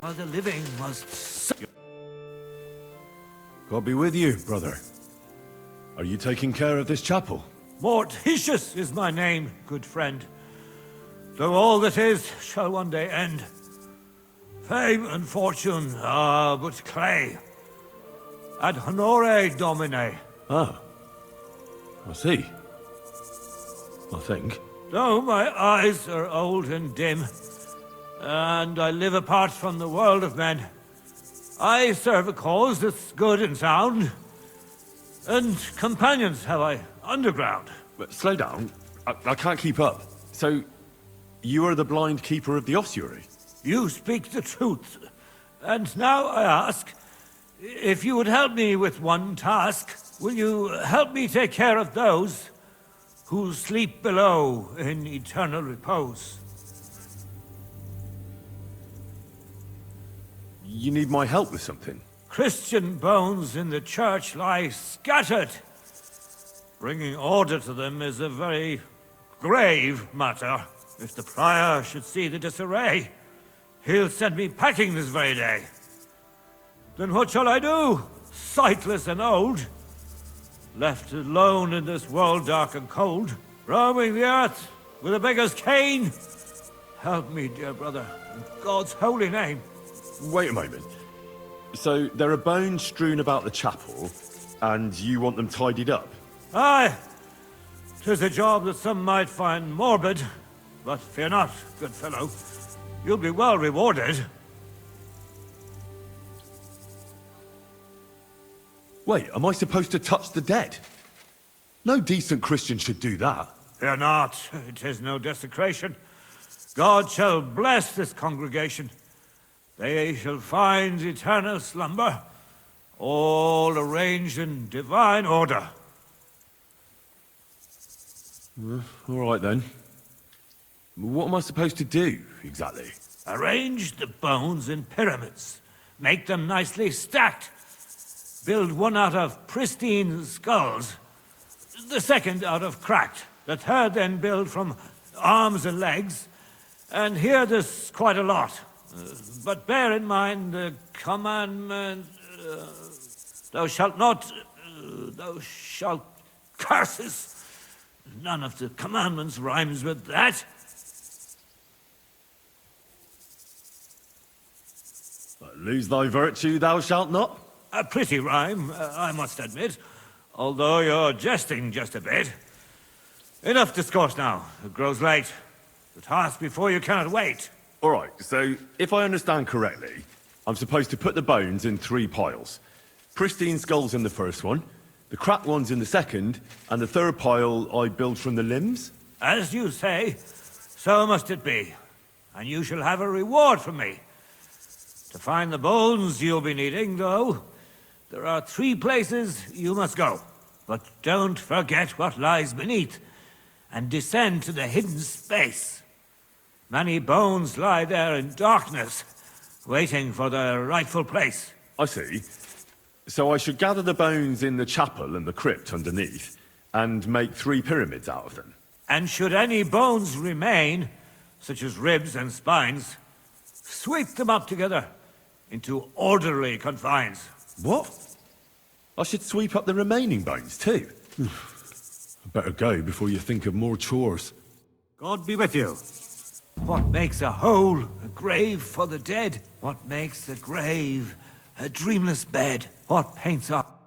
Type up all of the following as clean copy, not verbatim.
while the living must... God be with you, brother. Are you taking care of this chapel? Mortitius is my name, good friend. Though all that is shall one day end. Fame and fortune are but clay. Ad honore domine. Ah. I see. I think. Though my eyes are old and dim, and I live apart from the world of men, I serve a cause that's good and sound. And companions have I underground. But slow down. I can't keep up. So, you are the blind keeper of the ossuary? You speak the truth. And now I ask, if you would help me with one task, will you help me take care of those who sleep below in eternal repose? You need my help with something? Christian bones in the church lie scattered. Bringing order to them is a very grave matter. If the prior should see the disarray, he'll send me packing this very day. Then what shall I do, sightless and old? Left alone in this world dark and cold, roaming the earth with a beggar's cane? Help me, dear brother, in God's holy name. Wait a moment. So, there are bones strewn about the chapel, and you want them tidied up? Aye. 'Tis a job that some might find morbid, but fear not, good fellow. You'll be well rewarded. Wait, am I supposed to touch the dead? No decent Christian should do that. Fear not, it is no desecration. God shall bless this congregation. They shall find eternal slumber, all arranged in divine order. All right then. What am I supposed to do, exactly? Arrange the bones in pyramids. Make them nicely stacked. Build one out of pristine skulls, the second out of cracked, the third then build from arms and legs, and here there's quite a lot. But bear in mind the commandment, thou shalt not, thou shalt curses. None of the commandments rhymes with that. Lose thy virtue, thou shalt not? A pretty rhyme, I must admit, although you're jesting just a bit. Enough discourse now. It grows late. The task before you cannot wait. All right, so if I understand correctly, I'm supposed to put the bones in 3 piles. Pristine skulls in the first one, the cracked ones in the second, and the third pile I build from the limbs? As you say, so must it be. And you shall have a reward from me. To find the bones you'll be needing, though, there are 3 places you must go. But don't forget what lies beneath, and descend to the hidden space. Many bones lie there in darkness, waiting for their rightful place. I see. So I should gather the bones in the chapel and the crypt underneath, and make 3 pyramids out of them. And should any bones remain, such as ribs and spines, sweep them up together into orderly confines. What? I should sweep up the remaining bones too. I better go before you think of more chores. God be with you. What makes a hole a grave for the dead? What makes a grave a dreamless bed? What paints up?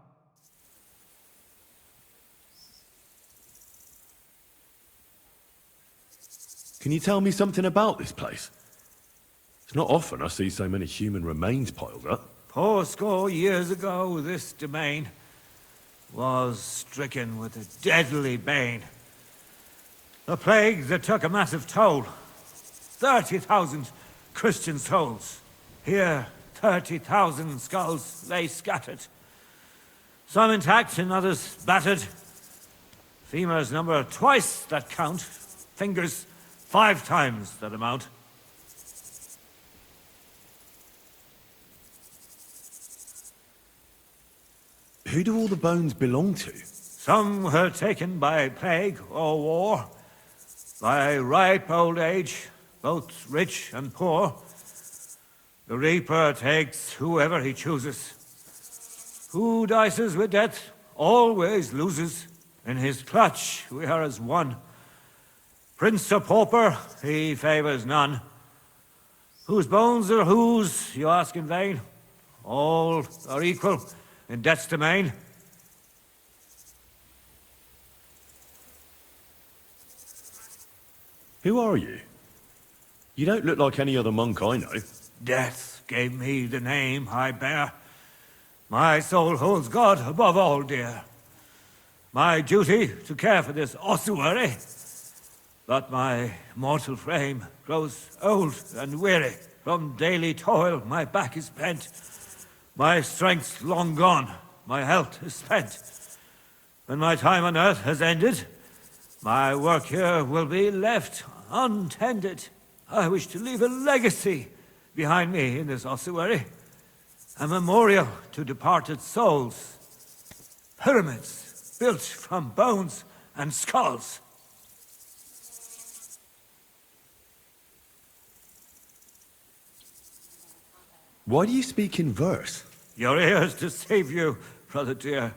Can you tell me something about this place? It's not often I see so many human remains piled up. 80 years ago, this domain was stricken with a deadly bane. A plague that took a massive toll. 30,000 Christian souls. Here, 30,000 skulls lay scattered. Some intact and others battered. Femurs number twice that count. Fingers 5 times that amount. Who do all the bones belong to? Some were taken by plague or war, by ripe old age, both rich and poor. The Reaper takes whoever he chooses. Who dices with death always loses. In his clutch we are as one. Prince or pauper, he favors none. Whose bones are whose, you ask in vain? All are equal in death's domain. Who are you? You don't look like any other monk I know. Death gave me the name I bear. My soul holds God above all dear. My duty to care for this ossuary. But my mortal frame grows old and weary. From daily toil my back is bent. My strength's long gone, my health is spent. When my time on earth has ended, my work here will be left untended. I wish to leave a legacy behind me in this ossuary. A memorial to departed souls. Pyramids built from bones and skulls. Why do you speak in verse? Your ears deceive you, brother dear.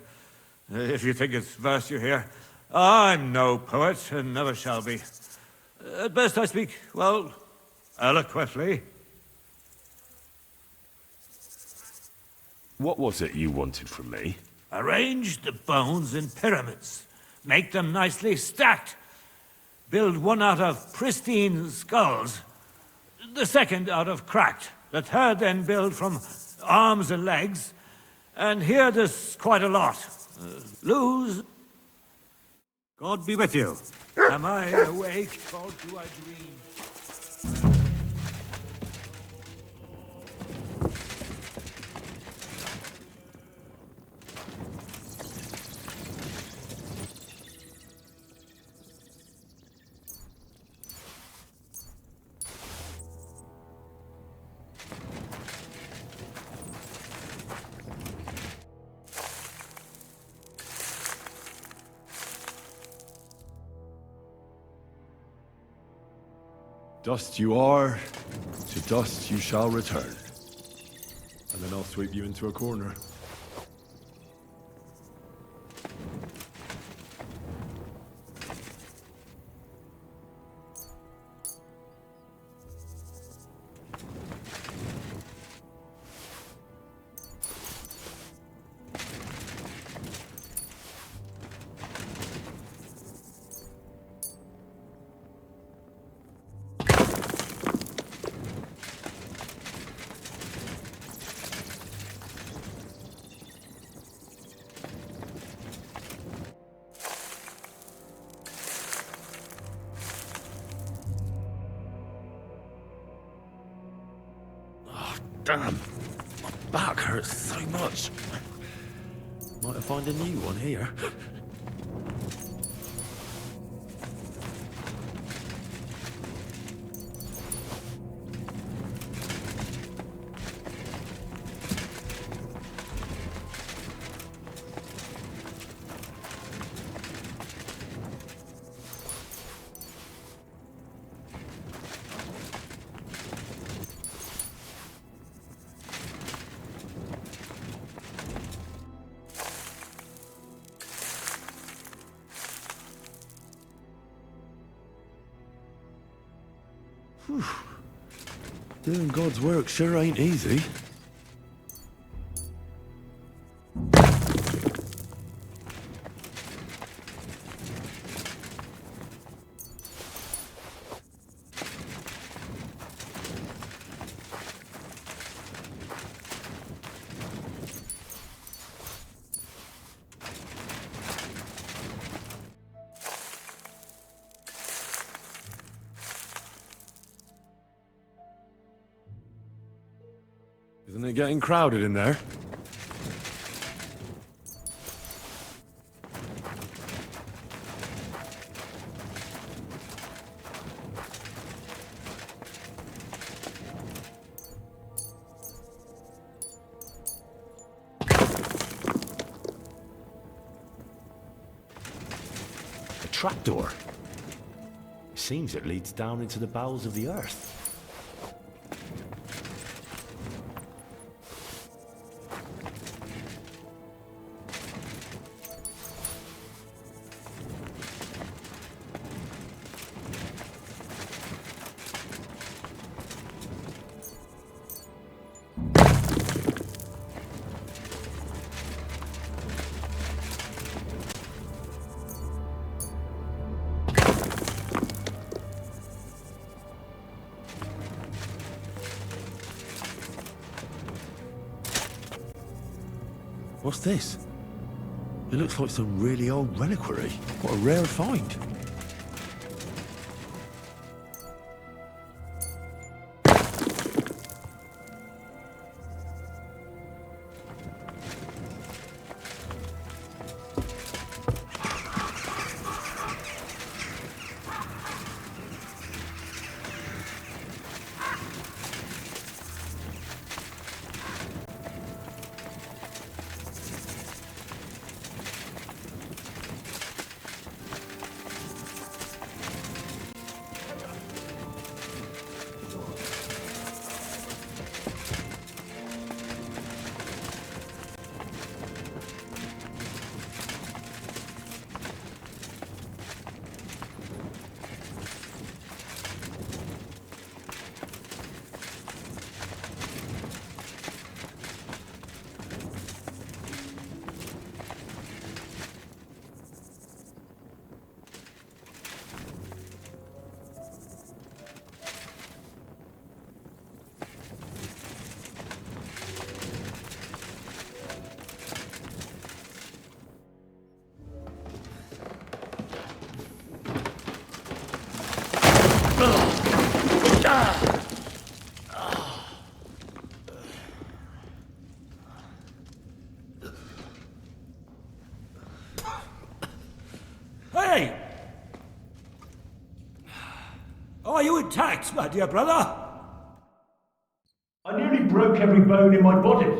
If you think it's verse you hear. I'm no poet, and never shall be. At best I speak, well, eloquently. What was it you wanted from me? Arrange the bones in pyramids. Make them nicely stacked. Build one out of pristine skulls. The second out of cracked. The third then build from arms and legs. And here there's quite a lot. Lose. God be with you. Am I awake, or do I dream? Dust you are, to dust you shall return. And then I'll sweep you into a corner. Damn, my back hurts so much. Might have found a new one here. Whew. Doing God's work sure ain't easy. Isn't it getting crowded in there? A trapdoor. Seems it leads down into the bowels of the earth. What's this? It looks like some really old reliquary. What a rare find. Hey! Are you intact, my dear brother? I nearly broke every bone in my body.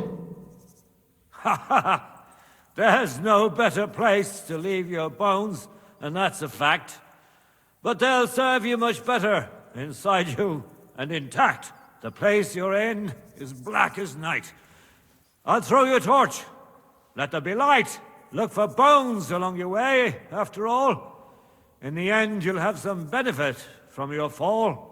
Ha ha! There's no better place to leave your bones, and that's a fact. But they'll serve you much better inside you and intact. The place you're in is black as night. I'll throw you a torch. Let there be light. Look for bones along your way, after all. In the end, you'll have some benefit from your fall.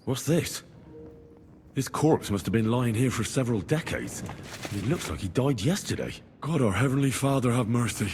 What's this? This corpse must have been lying here for several decades. It looks like he died yesterday. God, our Heavenly Father, have mercy.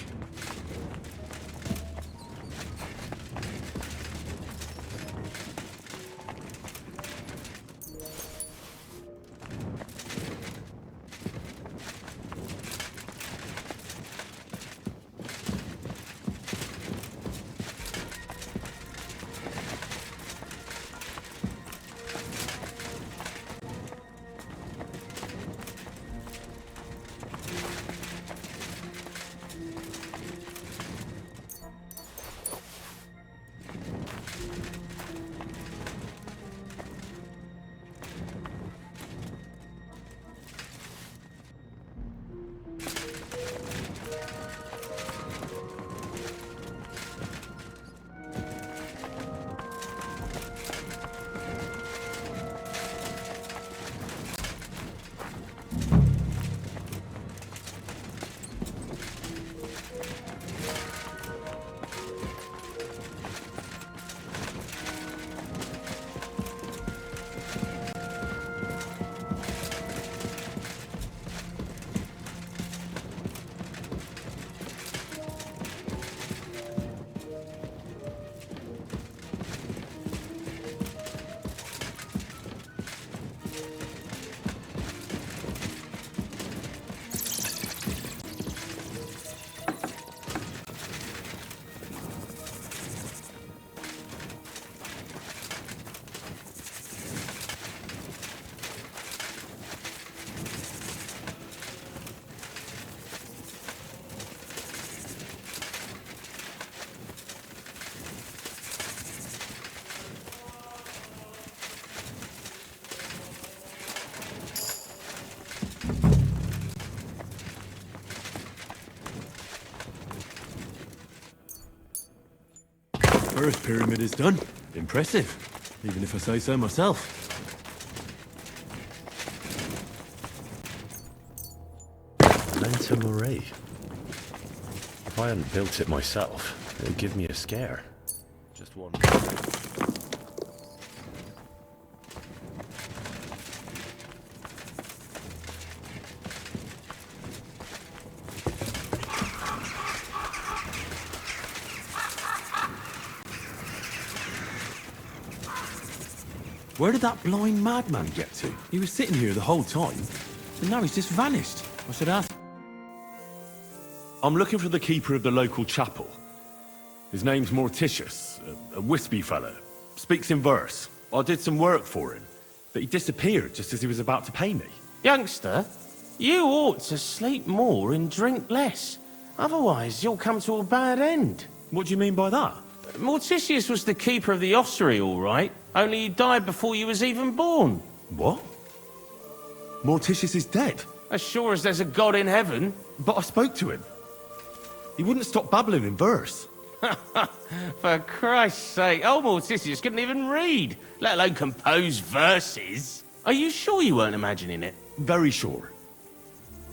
first pyramid is done. Impressive, even if I say so myself. Lenta Marie. If I hadn't built it myself, it would give me a scare. Just one. Where did that blind madman get to? He was sitting here the whole time, and now he's just vanished. I should ask. I'm looking for the keeper of the local chapel. His name's Morticius, a wispy fella. Speaks in verse. I did some work for him, but he disappeared just as he was about to pay me. Youngster, you ought to sleep more and drink less. Otherwise, you'll come to a bad end. What do you mean by that? Morticius was the keeper of the ossuary, all right. Only he died before you was even born. What? Morticius is dead? As sure as there's a God in heaven. But I spoke to him. He wouldn't stop babbling in verse. For Christ's sake, old Morticius couldn't even read, let alone compose verses. Are you sure you weren't imagining it? Very sure.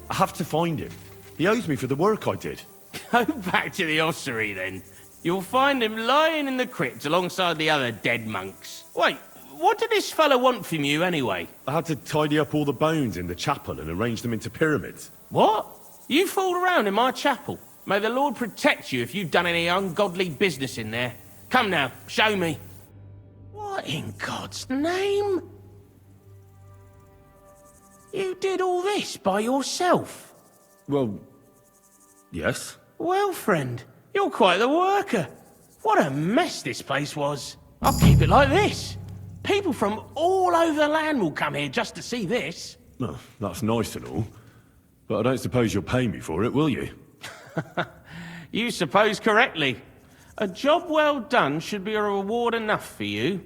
I have to find him. He owes me for the work I did. Go back to the ossuary, then. You'll find him lying in the crypt alongside the other dead monks. Wait, what did this fellow want from you, anyway? I had to tidy up all the bones in the chapel and arrange them into pyramids. What? You fooled around in my chapel? May the Lord protect you if you've done any ungodly business in there. Come now, show me. What in God's name? You did all this by yourself? Well, yes. Well, friend, you're quite the worker. What a mess this place was. I'll keep it like this. People from all over the land will come here just to see this. Oh, that's nice and all. But I don't suppose you'll pay me for it, will you? You suppose correctly. A job well done should be a reward enough for you.